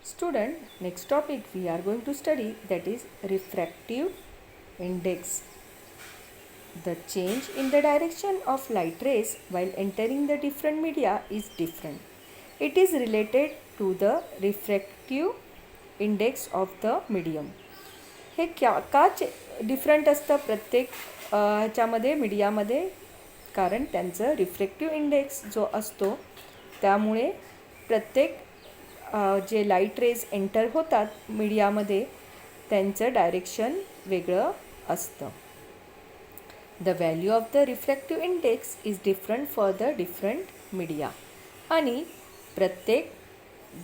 Student, next topic we are going to study, that is refractive index. The change in the direction of light rays while entering the different media is different. It is related to the refractive index of the medium. हे का different असतं प्रत्येक ह्याच्यामध्ये मीडियामध्ये, कारण त्यांचं refractive index जो असतो त्यामुळे प्रत्येक जे लाईट रेज एंटर होतात मीडियामध्ये त्यांचं डायरेक्शन वेगळं असतं. The value of the refractive index is different for the different media. आणि प्रत्येक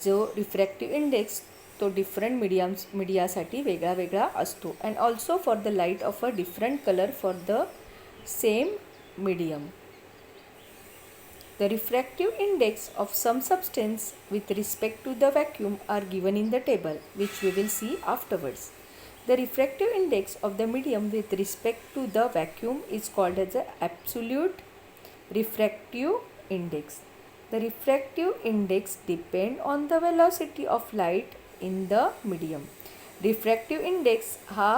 जो रिफ्रॅक्टिव्ह इंडेक्स तो डिफरंट मीडियासाठी वेगळा वेगळा असतो. And also for the light of a different colour for the same medium. The refractive index of some substance with respect to the vacuum are given in the table, which we will see afterwards. The refractive index of the medium with respect to the vacuum is called as the absolute refractive index. The refractive index depends on the velocity of light in the medium. Refractive index हा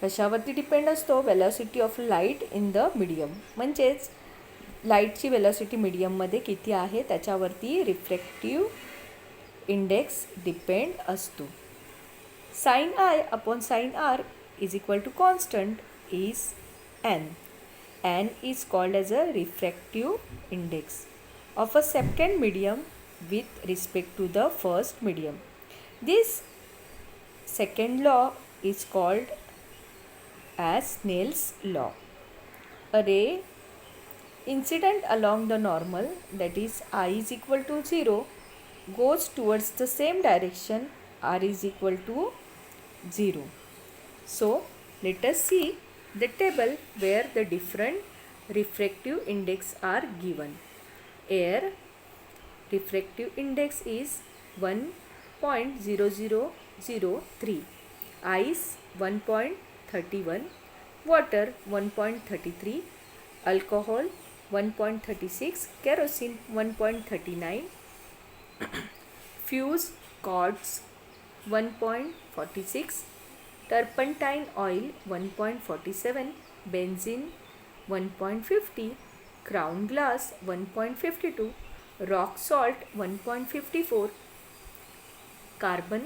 कशावरती depend असतो? Velocity of light in the medium. म्हणजेच लाईटची velocity मीडियममध्ये किती आहे त्याच्यावरती refractive index depend असतो. Sine i upon sine r is equal to constant is n. N is called as a refractive index of a second medium with respect to the first medium. This second law is called as Snell's law. A ray incident along the normal, that is I is equal to 0, goes towards the same direction r is equal to 0. So let us see the table where the different refractive index are given. Air refractive index is 1.0003, ice 1.31, water 1.33, alcohol 1.36, kerosene 1.39, fuse quartz 1.46, turpentine oil 1.47, benzene 1.50, crown glass 1.52, rock salt 1.54, carbon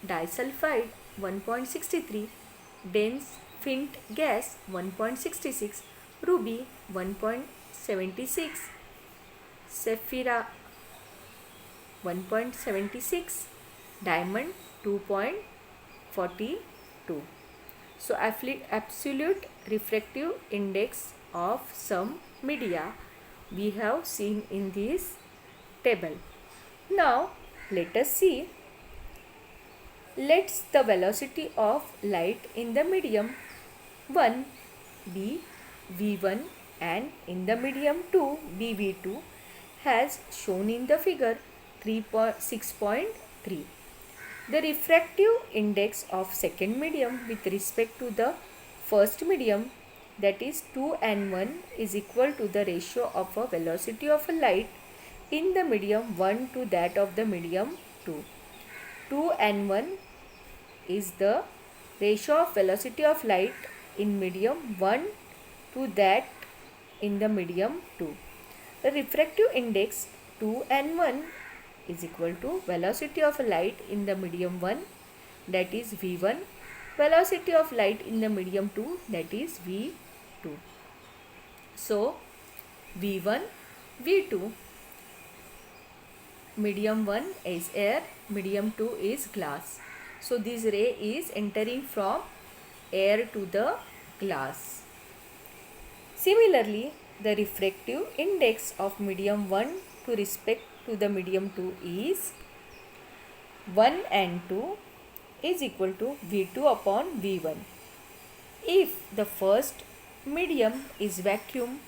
disulfide 1.63, dense flint gas 1.66, ruby 1.76, sapphire 1.76, diamond 2.42. So absolute refractive index of some media we have seen in this table. Now let us see. Let's the velocity of light in the medium 1 be v1 and in the medium 2 be v2 has shown in the figure 6.3. The refractive index of second medium with respect to the first medium, that is 2n1, is equal to the ratio of a velocity of a light in the medium 1 to that of the medium 2. 2n1 is the ratio of velocity of light in medium 1 to that in the medium 2. The refractive index 2n1 is equal to velocity of light in the medium 1, that is v1, velocity of light in the medium 2, that is v2. So v1 v2, medium 1 is air, medium 2 is glass. So this ray is entering from air to the glass. Similarly, the refractive index of medium 1 to respect to the medium 2 is 1 and 2 is equal to v2 upon v1. If the first medium is vacuum,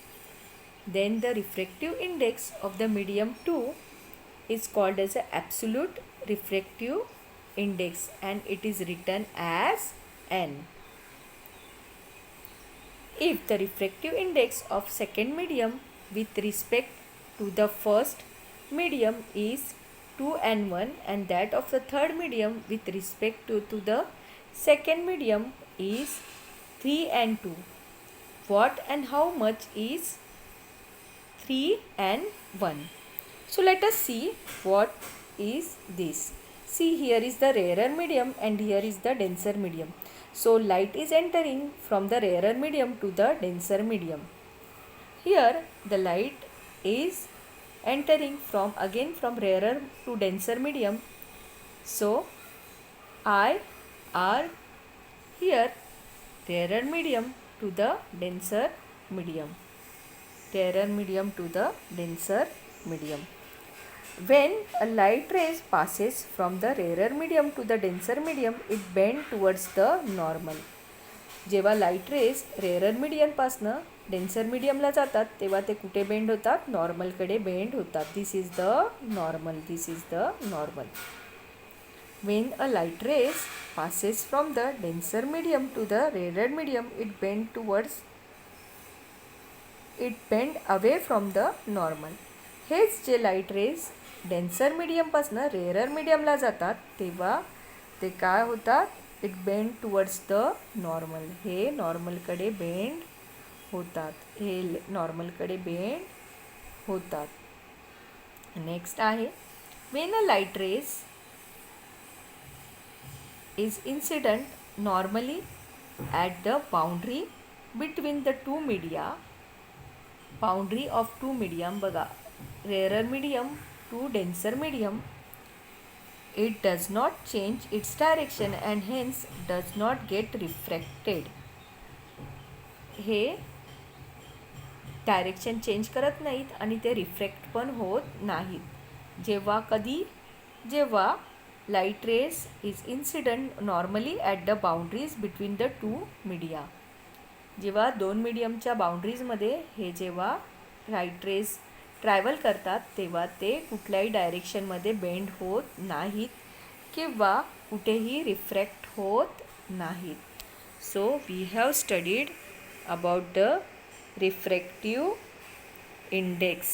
then the refractive index of the medium 2 is called as the absolute refractive index and it is written as n. If the refractive index of second medium with respect to the first medium is 2 and 1, and that of the third medium with respect to the second medium is 3 and 2. What and how much is 3 and 1? So let us see what is this. See, here is the rarer medium and here is the denser medium. So light is entering from the rarer medium to the denser medium. Here the light is entering from rarer to denser medium. So I are here rarer medium to the denser medium. Rarer medium to the denser medium. When a light rays passes from the rarer medium to the denser medium, it bends towards the normal. जेव्हा light raise rarer मीडियमपासनं denser मीडियमला जातात तेव्हा ते कुठे bend होतात? नॉर्मलकडे bend होतात. This is the normal. This is the normal. When a light rays passes from the denser medium to the rarer medium, it bend away from the normal. हेच जे light rays denser मीडियमपासनं rarer मीडियमला जातात तेव्हा ते काय होतात? It bend towards the normal. हे नॉर्मलकडे बेंड होतात. हे नॉर्मलकडे बेंड होतात. नेक्स्ट आहे when a light rays is incident normally at the boundary between the two media. Boundary of two medium बघा, rarer medium to denser medium, it does not change its direction and hence does not get refracted. हे direction change करत नाहीत आणि ते refract पण होत नाहीत. जेव्हा light rays is incident normally at the boundaries between the two media. जेव्हा दोन मीडियमच्या बाउंड्रीजमध्ये हे जेव्हा लाईट रेज ट्रॅव्हल करतात तेव्हा ते कुठल्याही डायरेक्शनमध्ये बेंड होत नाहीत किंवा कुठेही रिफ्रॅक्ट होत नाहीत. So we have studied about the refractive index.